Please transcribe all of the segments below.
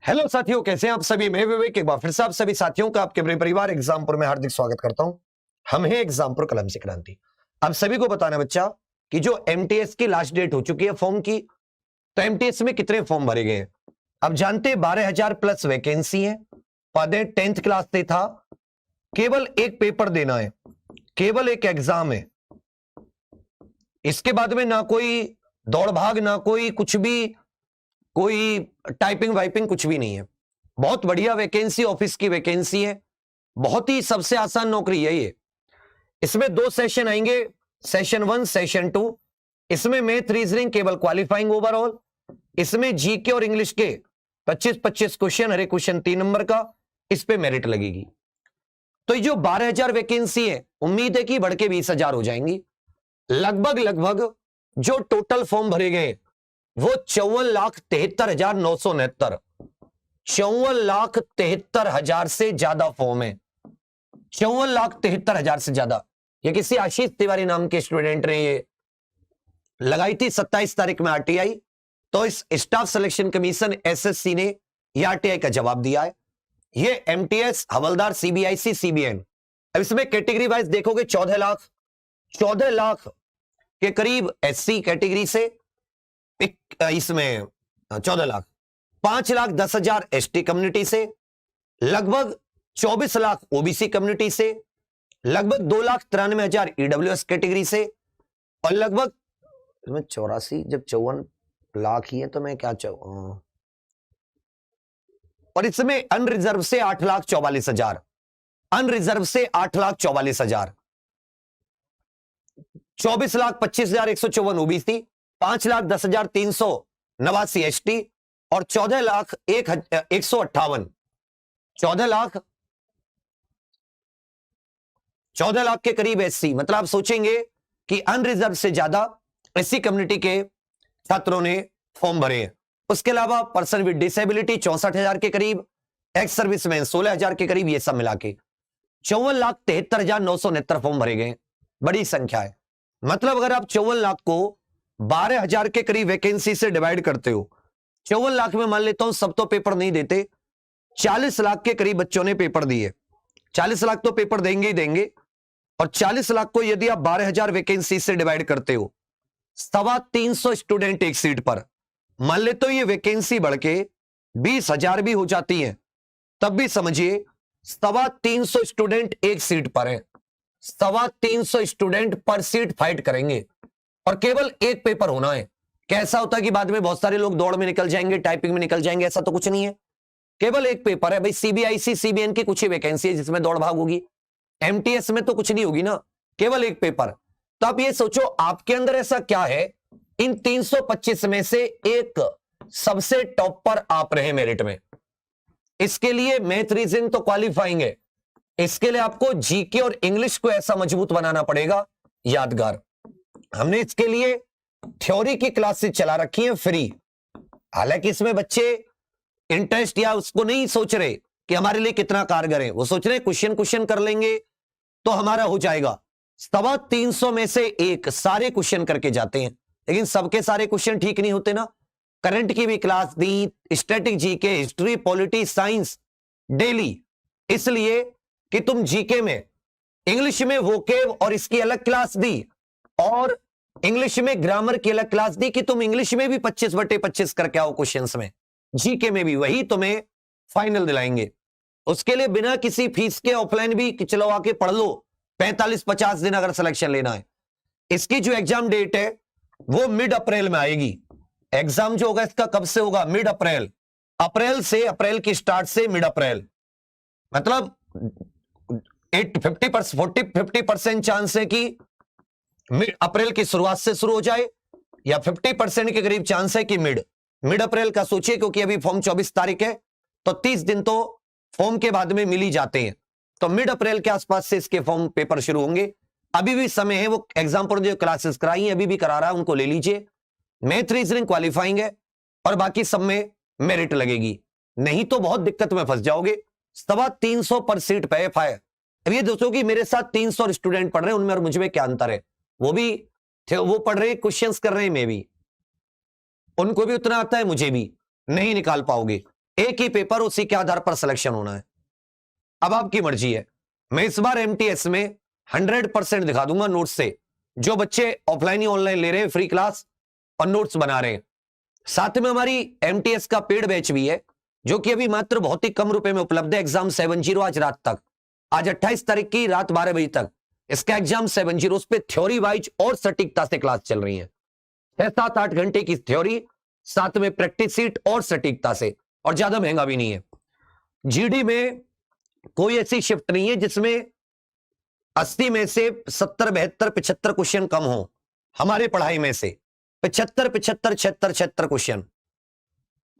Hello साथियों, कैसे हैं आप सभी। मैं विवेक एक बार फिर से आप सभी साथियों का आपके अपने परिवार एग्जामपुर में हार्दिक स्वागत करता हूं। हम हैं एग्जामपुर कलम से क्रांति। आप सभी को बताना बच्चा कि जो एमटीएस की लास्ट डेट हो चुकी है फॉर्म की, तो एमटीएस में कितने फॉर्म भरे गए हैं। अब जानते 12,000 प्लस वैकेंसी है। पद 10th क्लास से था। केवल एक पेपर देना है, केवल एक एग्जाम है। इसके बाद में ना कोई दौड़ भाग, ना कोई कुछ भी, कोई टाइपिंग वाइपिंग कुछ भी नहीं है। बहुत बढ़िया वैकेंसी, ऑफिस की वैकेंसी है। बहुत ही सबसे आसान नौकरी है ये। इसमें 2 सेशन आएंगे, सेशन 1 सेशन 2। इसमें मैथ रीजनिंग केवल क्वालिफाइंग ओवरऑल। इसमें जीके और इंग्लिश के 25-25 क्वेश्चन, हर एक क्वेश्चन 3 नंबर का। इस पे मेरिट लगेगी। तो ये जो 12,000 वैकेंसी है, उम्मीद है कि बढ़ के 20,000 हो जाएंगी। लगभग जो टोटल फॉर्म भरे गए वो 54,73,969। 54,73,000 से ज्यादा फॉर्म है। 54,73,000 से ज्यादा। ये किसी आशीष तिवारी नाम के स्टूडेंट ने ये लगाई थी 27 तारीख में आरटीआई। तो इस स्टाफ सिलेक्शन कमीशन एसएससी ने ये आरटीआई का जवाब दिया है। ये एमटीएस, हवलदार, सीबीआईसी, सीबीएन। अब इसमें कैटेगरी वाइज देखोगे 14 लाख के करीब एससी कैटेगरी से, इसमें 14 लाख, 5,10,000 एसटी कम्युनिटी से, लगभग 24 लाख ओबीसी कम्युनिटी से, लगभग 2,93,000 ईडब्ल्यूएस कैटेगरी से, और लगभग 84, जब 54 लाख ही है तो मैं क्या और इसमें अनरिजर्व से 8,44,000, अनरिजर्व से 8,44,000, 24,25,154 ओबीसी, 5,10,389 एसटी और 14,01,158, 14 लाख के करीब एससी। मतलब आप सोचेंगे कि अनरिजर्व से ज्यादा एससी कम्युनिटी के छात्रों ने फॉर्म भरे हैं। उसके अलावा पर्सन विद डिसेबिलिटी 64,000 के करीब, एक्स सर्विसमैन 16,000 के करीब, ये सब मिला के 54,73,969 फॉर्म भरे गए। बड़ी संख्या है। मतलब अगर आप 54 लाख को 12,000 के करीब वैकेंसी से डिवाइड करते हो, 54 लाख में मान लेता हूं सब तो पेपर नहीं देते, 40 लाख के करीब बच्चों ने पेपर दिए। 40 लाख तो पेपर देंगे ही देंगे। और 40 लाख को यदि आप 12,000 वैकेंसी से डिवाइड करते हो, 350 स्टूडेंट एक सीट पर, मान लेते हो ये वैकेंसी बढ़ के 20,000 भी हो जाती है, तब भी समझिए 350 स्टूडेंट एक सीट पर है। 350 स्टूडेंट पर सीट फाइट करेंगे और केवल एक पेपर होना है। कैसा होता है कि बाद में बहुत सारे लोग दौड़ में निकल जाएंगे, टाइपिंग में निकल जाएंगे, ऐसा तो कुछ नहीं है। केवल एक पेपर है भाई। सीबीआईसी, सीबीएन की कुछ ही वैकेंसी है जिसमें दौड़ भाग होगी। एमटीएस में तो कुछ नहीं होगी ना, केवल एक पेपर। तो आप ये सोचो आपके अंदर ऐसा क्या है, इन 325 में से एक सबसे टॉप पर आप रहे मेरिट में। इसके लिए मैथ रीजनिंग तो क्वालिफाइंग है, इसके लिए आपको जीके और इंग्लिश को ऐसा मजबूत बनाना पड़ेगा, यादगार। हमने इसके लिए थ्योरी की क्लासेस चला रखी है फ्री। हालांकि इसमें बच्चे इंटरेस्ट या उसको नहीं सोच रहे कि हमारे लिए कितना कारगर है, वो सोच रहे क्वेश्चन कर लेंगे तो हमारा हो जाएगा। 350 में से एक सारे क्वेश्चन करके जाते हैं, लेकिन सबके सारे क्वेश्चन ठीक नहीं होते ना। करंट की भी क्लास दी, static GK, history, polity, science daily, इसलिए कि तुम जीके में, इंग्लिश में वोकेब और इसकी अलग क्लास दी, और इंग्लिश में ग्रामर की अलग क्लास दी कि तुम इंग्लिश में भी 25/25 करके आओ क्वेश्चंस में, जीके में भी वही तुम्हें फाइनल दिलाएंगे। उसके लिए बिना किसी फीस के ऑफलाइन भी चलो आके पढ़ लो, 45-50 दिन अगर सिलेक्शन लेना है। इसकी जो एग्जाम डेट है वो मिड अप्रैल में आएगी। एग्जाम जो होगा इसका कब से होगा, मिड अप्रैल। अप्रैल की स्टार्ट से मिड अप्रैल, मतलब 50% चांस है कि मिड अप्रैल की शुरुआत से शुरू हो जाए, या 50% के करीब चांस है कि मिड अप्रैल का सोचिए, क्योंकि अभी फॉर्म 24 तारीख है, तो 30 दिन तो फॉर्म के बाद में मिल ही जाते हैं। तो मिड अप्रैल के आसपास से इसके फॉर्म पेपर शुरू होंगे। अभी भी समय है। वो एग्जाम पर जो क्लासेस कराई हैं अभी भी करा रहा है, उनको ले लीजिए। मैथ रीजनिंग क्वालिफाइंग है और बाकी सब में मेरिट लगेगी, नहीं तो बहुत दिक्कत में फंस जाओगे। 350 पर सीट पे है। अब ये दोस्तों कि मेरे साथ 300 स्टूडेंट पढ़ रहे हैं, उनमें और मुझमें क्या अंतर है। वो भी वो पढ़ रहे हैं, क्वेश्चंस कर रहे हैं, मैं भी, उनको भी उतना आता है, मुझे भी, नहीं निकाल पाओगे। एक ही पेपर, उसी के आधार पर सिलेक्शन होना है। अब आपकी मर्जी है। मैं इस बार एमटीएस में 100% दिखा दूंगा नोट्स से, जो बच्चे ऑफलाइन ही ऑनलाइन ले रहे हैं फ्री क्लास और नोट्स बना रहे हैं। साथ में हमारी एमटीएस का पेड बैच भी है, जो कि अभी मात्र बहुत ही कम रुपए में उपलब्ध है। एग्जाम 70 आज रात तक, आज 28 तारीख की रात 12 बजे तक इसका एग्जाम 70, उस पर थ्योरी वाइज और सटीकता से क्लास चल रही है। 6-7-8 घंटे की थ्योरी, साथ में प्रैक्टिस सीट और सटीकता से, और ज्यादा महंगा भी नहीं है। जीडी में कोई ऐसी शिफ्ट नहीं है जिसमें 80 में से 70, 72, 75 क्वेश्चन कम हो। हमारे पढ़ाई में से 75, 75, 76, 76 क्वेश्चन,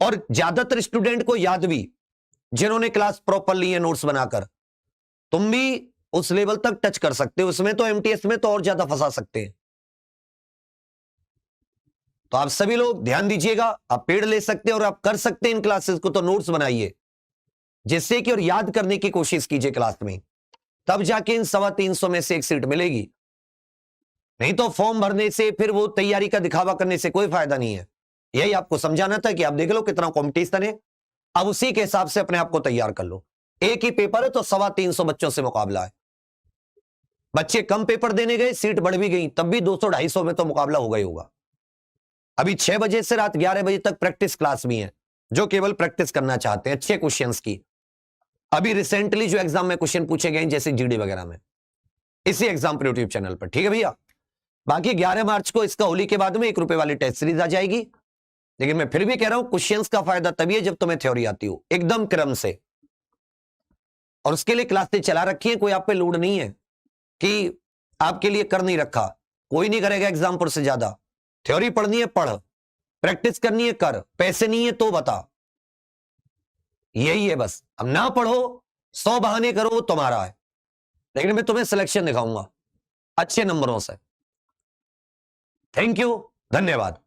और ज्यादातर स्टूडेंट को याद भी, जिन्होंने क्लास प्रॉपर ली है नोट्स बनाकर। तुम भी उस लेवल तक टच कर सकते हो। उसमें तो एमटीएस में तो और ज्यादा फंसा सकते हैं। तो आप सभी लोग ध्यान दीजिएगा, आप पेड़ ले सकते हैं और आप कर सकते हैं इन क्लासेस को। तो नोट्स बनाइए जिससे कि, और याद करने की कोशिश कीजिए क्लास में, तब जाके इन 325 में से एक सीट मिलेगी। नहीं तो फॉर्म भरने से, फिर वो तैयारी का दिखावा करने से कोई फायदा नहीं है। यही आपको समझाना था कि आप देख लो कितना कंपटीशन है, अब उसी के हिसाब से अपने आप को तैयार कर लो। एक ही पेपर है तो 325 बच्चों से मुकाबला है। बच्चे कम पेपर देने गए, सीट बढ़ भी गई, तब भी 200-250 में तो मुकाबला होगा ही होगा। अभी 6 बजे से रात 11 बजे तक प्रैक्टिस क्लास भी है, जो केवल प्रैक्टिस करना चाहते हैं अच्छे क्वेश्चंस की। अभी रिसेंटली जो एग्जाम में क्वेश्चन पूछे गए जैसे जीडी वगैरह में, इसी एग्जाम पर यूट्यूब चैनल पर, ठीक है भैया। बाकी 11 मार्च को इसका होली के बाद में 1 रुपए वाली टेस्ट सीरीज आ जाएगी। लेकिन मैं फिर भी कह रहा हूं, क्वेश्चंस का फायदा तभी है जब तुम्हें थ्योरी आती हो एकदम क्रम से, और उसके लिए क्लासेस चला रखी है। कोई आप पे लोड नहीं है कि आपके लिए कर नहीं रखा, कोई नहीं करेगा एग्जाम से ज्यादा। थ्योरी पढ़नी है पढ़, प्रैक्टिस करनी है कर, पैसे नहीं है तो बता, यही है बस। अब ना पढ़ो, 100 बहाने करो, वो तुम्हारा है, लेकिन मैं तुम्हें सिलेक्शन दिखाऊंगा अच्छे नंबरों से। थैंक यू, धन्यवाद।